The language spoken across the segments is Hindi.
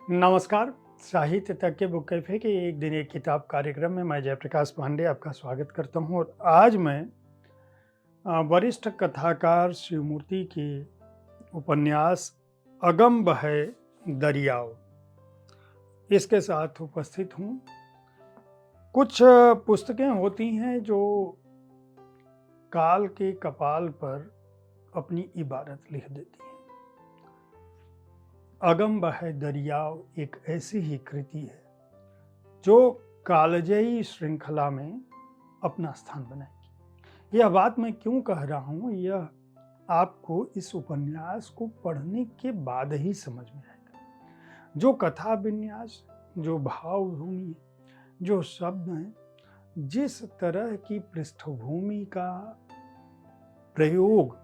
नमस्कार। साहित्य तक के बुक कैफ़े के एक दिन एक किताब कार्यक्रम में मैं जयप्रकाश पांडे आपका स्वागत करता हूँ और आज मैं वरिष्ठ कथाकार शिवमूर्ति के उपन्यास अगम बहे दरियाओ इसके साथ उपस्थित हूँ। कुछ पुस्तकें होती हैं जो काल के कपाल पर अपनी इबारत लिख देती हैं। अगम बहे दरियाओ एक ऐसी ही कृति है जो कालजयी श्रृंखला में अपना स्थान बनाएगी। यह बात मैं क्यों कह रहा हूँ, यह आपको इस उपन्यास को पढ़ने के बाद ही समझ में आएगा। जो कथा विन्यास, जो भावभूमि, जो शब्द हैं, जिस तरह की पृष्ठभूमि का प्रयोग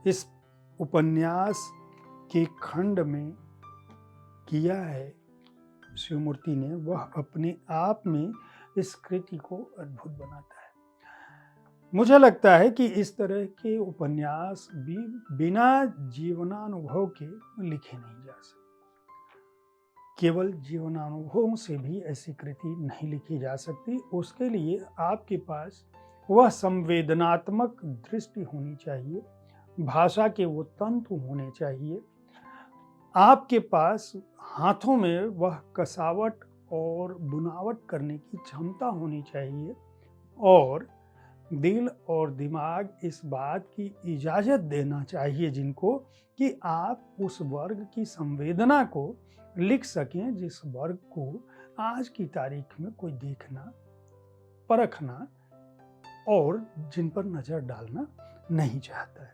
इस उपन्यास के खंड में किया है शिवमूर्ति ने, वह अपने आप में इस कृति को अद्भुत बनाता है। मुझे लगता है कि इस तरह के उपन्यास भी बिना जीवनानुभव के लिखे नहीं जा सकते। केवल जीवनानुभवों से भी ऐसी कृति नहीं लिखी जा सकती। उसके लिए आपके पास वह संवेदनात्मक दृष्टि होनी चाहिए, भाषा के वो तंतु होने चाहिए, आपके पास हाथों में वह कसावट और बुनावट करने की क्षमता होनी चाहिए और दिल और दिमाग इस बात की इजाज़त देना चाहिए जिनको कि आप उस वर्ग की संवेदना को लिख सकें जिस वर्ग को आज की तारीख में कोई देखना, परखना और जिन पर नज़र डालना नहीं चाहता है।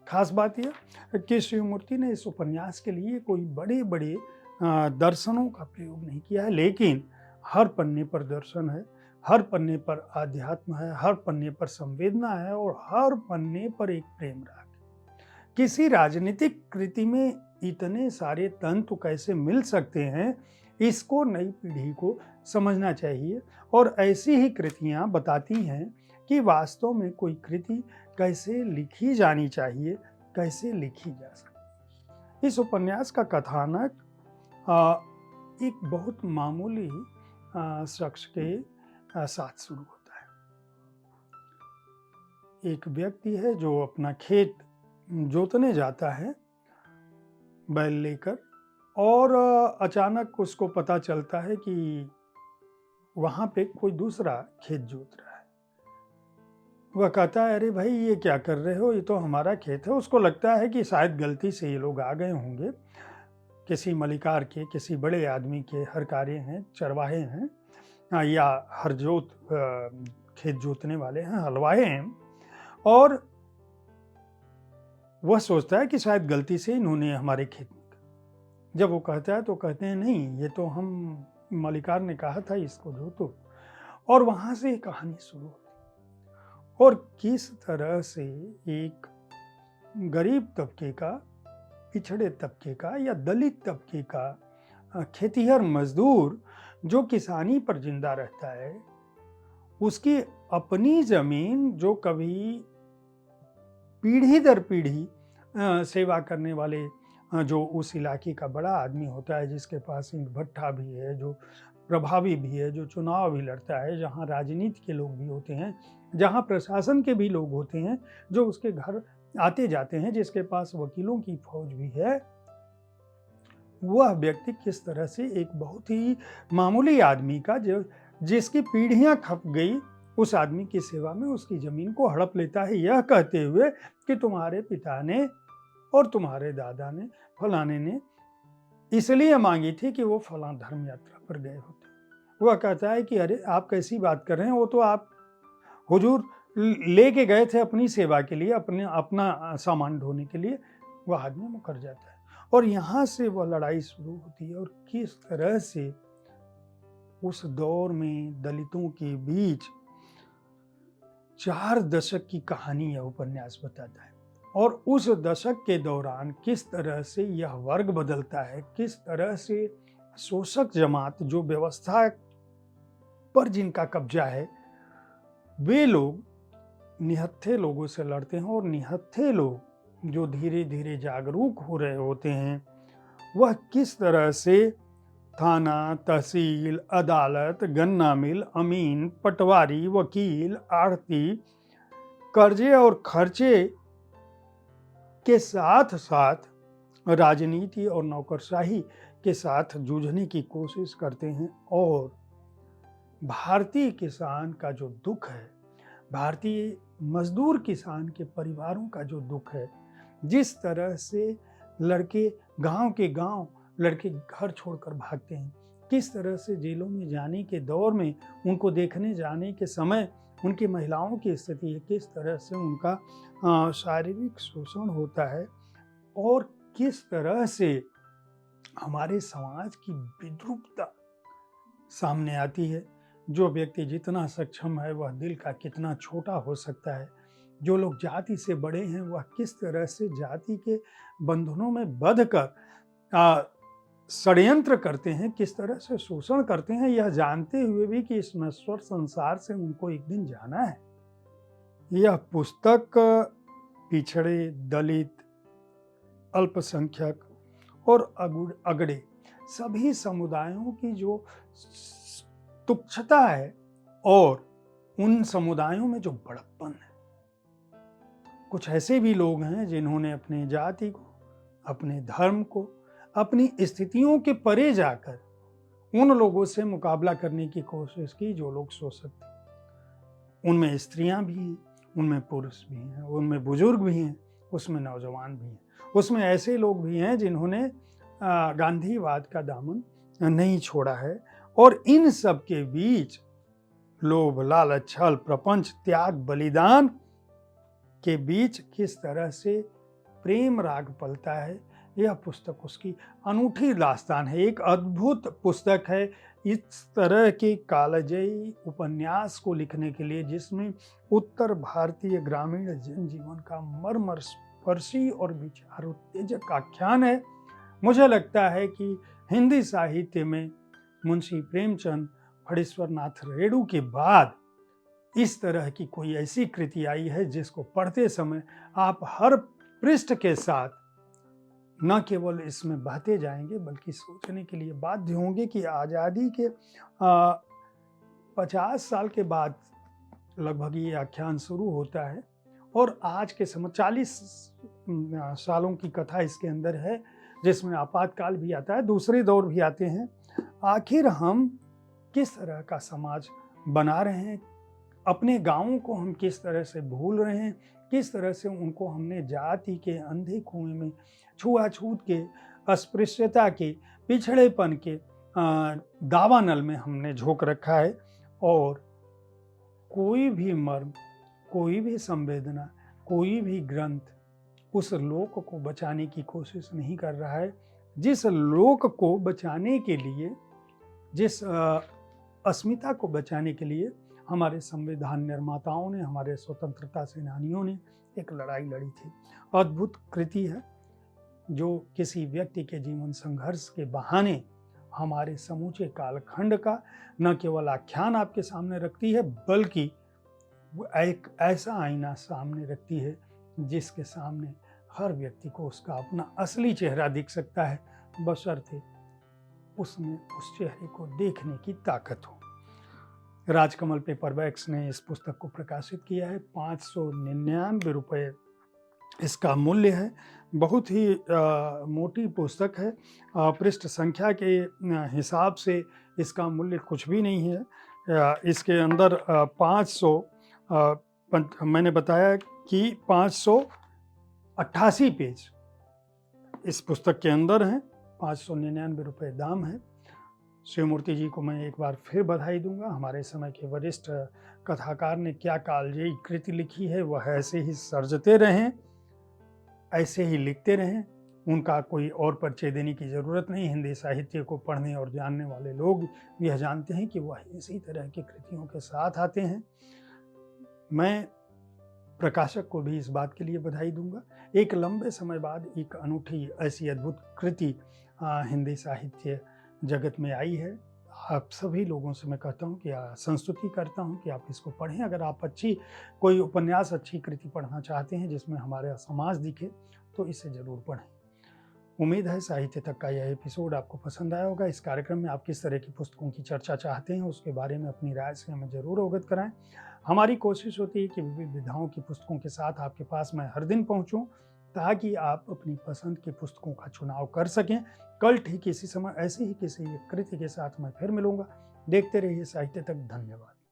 खास बात यह कि शिवमूर्ति ने इस उपन्यास के लिए कोई बड़े बड़े दर्शनों का प्रयोग नहीं किया है, लेकिन हर पन्ने पर दर्शन है, हर पन्ने पर आध्यात्म है, हर पन्ने पर संवेदना है और हर पन्ने पर एक प्रेम राग है। किसी राजनीतिक कृति में इतने सारे तंतु कैसे मिल सकते हैं, इसको नई पीढ़ी को समझना चाहिए और ऐसी ही कृतियाँ बताती हैं कि वास्तव में कोई कृति कैसे लिखी जानी चाहिए, कैसे लिखी जा सकती। इस उपन्यास का कथानक एक बहुत मामूली शख्स के साथ शुरू होता है। एक व्यक्ति है जो अपना खेत जोतने जाता है बैल लेकर और अचानक उसको पता चलता है कि वहाँ पे कोई दूसरा खेत जोत रहा है। वह कहता है, अरे भाई ये क्या कर रहे हो, ये तो हमारा खेत है। उसको लगता है कि शायद गलती से ये लोग आ गए होंगे, किसी मलिकार के, किसी बड़े आदमी के हरकारे हैं, चरवाहे हैं या हरजोत खेत जोतने वाले हैं, हलवाए हैं, और वह सोचता है कि शायद गलती से इन्होंने हमारे खेत में। जब वो कहता है तो कहते हैं, नहीं, ये तो हम मलिकार ने कहा था इसको जोतो। और वहाँ से कहानी शुरू होती और किस तरह से एक गरीब तबके का, पिछड़े तबके का या दलित तबके का खेतिहर मजदूर जो किसानी पर जिंदा रहता है, उसकी अपनी जमीन जो कभी पीढ़ी दर पीढ़ी सेवा करने वाले जो उस इलाके का बड़ा आदमी होता है, जिसके पास ईंट भट्ठा भी है, जो प्रभावी भी है, जो चुनाव भी लड़ता है, जहाँ राजनीति के लोग भी होते हैं, जहाँ प्रशासन के भी लोग होते हैं, जो उसके घर आते जाते हैं, जिसके पास वकीलों की फौज भी है, वह व्यक्ति किस तरह से एक बहुत ही मामूली आदमी का जो जिसकी पीढ़ियां खप गई, उस आदमी की सेवा में उसकी जमीन को हड़प लेता है, यह कहते हुए कि तुम्हारे पिता ने और तुम्हारे दादा ने, फलाने ने इसलिए मांगी थी कि वो फलां धर्म यात्रा पर गए होते। वह कहता है कि अरे आप कैसी बात कर रहे हैं, वो तो आप हुजूर लेके गए थे अपनी सेवा के लिए, अपना सामान ढोने के लिए। वह आदमी मुकर जाता है और यहाँ से वह लड़ाई शुरू होती है और किस तरह से उस दौर में दलितों के बीच 4 दशक की कहानी यह उपन्यास बताता है और उस दशक के दौरान किस तरह से यह वर्ग बदलता है, किस तरह से शोषक जमात जो व्यवस्था पर जिनका कब्जा है, वे लोग निहत्थे लोगों से लड़ते हैं और निहत्थे लोग जो धीरे धीरे जागरूक हो रहे होते हैं, वह किस तरह से थाना, तहसील, अदालत, गन्ना मिल, अमीन, पटवारी, वकील, आढ़ती, कर्जे और खर्चे के साथ साथ राजनीति और नौकरशाही के साथ जूझने की कोशिश करते हैं। और भारतीय किसान का जो दुख है, भारतीय मजदूर किसान के परिवारों का जो दुख है, जिस तरह से लड़के गांव के गांव लड़के घर छोड़कर भागते हैं, किस तरह से जेलों में जाने के दौर में उनको देखने जाने के समय उनकी महिलाओं की स्थिति है, किस तरह से उनका शारीरिक शोषण होता है, और किस तरह से हमारे समाज की विद्रूपता सामने आती है। जो व्यक्ति जितना सक्षम है वह दिल का कितना छोटा हो सकता है। जो लोग जाति से बड़े हैं वह किस तरह से जाति के बंधनों में बंधकर षड्यंत्र करते हैं, किस तरह से शोषण करते हैं, यह जानते हुए भी कि इस नश्वर संसार से उनको एक दिन जाना है। यह पुस्तक पिछड़े, दलित, अल्पसंख्यक और अगड़े सभी समुदायों की जो तुच्छता है और उन समुदायों में जो बड़प्पन है। कुछ ऐसे भी लोग हैं जिन्होंने अपनी जाति को, अपने धर्म को, अपनी स्थितियों के परे जाकर उन लोगों से मुकाबला करने की कोशिश की जो लोग शोषक थे। उनमें स्त्रियां भी हैं, उनमें पुरुष भी हैं, उनमें बुजुर्ग भी हैं, उसमें नौजवान भी हैं, उसमें ऐसे लोग भी हैं जिन्होंने गांधीवाद का दामन नहीं छोड़ा है। और इन सब के बीच लोभ, लालच, छल, प्रपंच, त्याग, बलिदान के बीच किस तरह से प्रेम राग पलता है, यह पुस्तक उसकी अनूठी दास्तान है। एक अद्भुत पुस्तक है इस तरह के कालजयी उपन्यास को लिखने के लिए, जिसमें उत्तर भारतीय ग्रामीण जनजीवन का मर्मर स्पर्शी और विचार उत्तेजक आख्यान है। मुझे लगता है कि हिंदी साहित्य में मुंशी प्रेमचंद, फणीश्वर नाथ रेणु के बाद इस तरह की कोई ऐसी कृति आई है जिसको पढ़ते समय आप हर पृष्ठ के साथ न केवल इसमें बहते जाएंगे बल्कि सोचने के लिए बाध्य होंगे कि आज़ादी के 50 साल के बाद लगभग ये आख्यान शुरू होता है और आज के समय 40 सालों की कथा इसके अंदर है, जिसमें आपातकाल भी आता है, दूसरे दौर भी आते हैं। आखिर हम किस तरह का समाज बना रहे हैं, अपने गांवों को हम किस तरह से भूल रहे हैं, किस तरह से उनको हमने जाति के अंधे कुएं में, छुआछूत के, अस्पृश्यता के, पिछड़ेपन के दावानल में हमने झोंक रखा है। और कोई भी मर्म, कोई भी संवेदना, कोई भी ग्रंथ उस लोक को बचाने की कोशिश नहीं कर रहा है जिस लोक को बचाने के लिए, जिस अस्मिता को बचाने के लिए हमारे संविधान निर्माताओं ने, हमारे स्वतंत्रता सेनानियों ने एक लड़ाई लड़ी थी। अद्भुत कृति है जो किसी व्यक्ति के जीवन संघर्ष के बहाने हमारे समूचे कालखंड का न केवल आख्यान आपके सामने रखती है बल्कि एक ऐसा आईना सामने रखती है जिसके सामने हर व्यक्ति को उसका अपना असली चेहरा दिख सकता है, बशर्ते उसमें उस चेहरे को देखने की ताकत हो। राजकमल पेपरबैक्स ने इस पुस्तक को प्रकाशित किया है। 599 रुपये इसका मूल्य है। बहुत ही मोटी पुस्तक है। पृष्ठ संख्या के हिसाब से इसका मूल्य कुछ भी नहीं है। इसके अंदर 500 मैंने बताया कि 588 पेज इस पुस्तक के अंदर हैं। 599 रुपये दाम है। शिवमूर्ति जी को मैं एक बार फिर बधाई दूंगा। हमारे समय के वरिष्ठ कथाकार ने क्या कालजयी कृति लिखी है, वह ऐसे ही सर्जते रहें, ऐसे ही लिखते रहें। उनका कोई और परिचय देने की ज़रूरत नहीं। हिंदी साहित्य को पढ़ने और जानने वाले लोग यह जानते हैं कि वह इसी तरह की कृतियों के साथ आते हैं। मैं प्रकाशक को भी इस बात के लिए बधाई दूंगा। एक लंबे समय बाद एक अनूठी ऐसी अद्भुत कृति हिंदी साहित्य जगत में आई है। आप सभी लोगों से मैं कहता हूँ कि संस्तुति करता हूँ कि आप इसको पढ़ें। अगर आप अच्छी कोई उपन्यास, अच्छी कृति पढ़ना चाहते हैं जिसमें हमारा समाज दिखे तो इसे ज़रूर पढ़ें। उम्मीद है साहित्य तक का यह एपिसोड आपको पसंद आया होगा। इस कार्यक्रम में आप किस तरह की पुस्तकों की चर्चा चाहते हैं, उसके बारे में अपनी राय से हमें ज़रूर अवगत कराएं। हमारी कोशिश होती है कि विविध विधाओं की पुस्तकों के साथ आपके पास मैं हर दिन पहुंचूं, ताकि आप अपनी पसंद की पुस्तकों का चुनाव कर सकें। कल ठीक इसी समय ऐसे ही किसी एक कृति के साथ मैं फिर मिलूंगा। देखते रहिए साहित्य तक। धन्यवाद।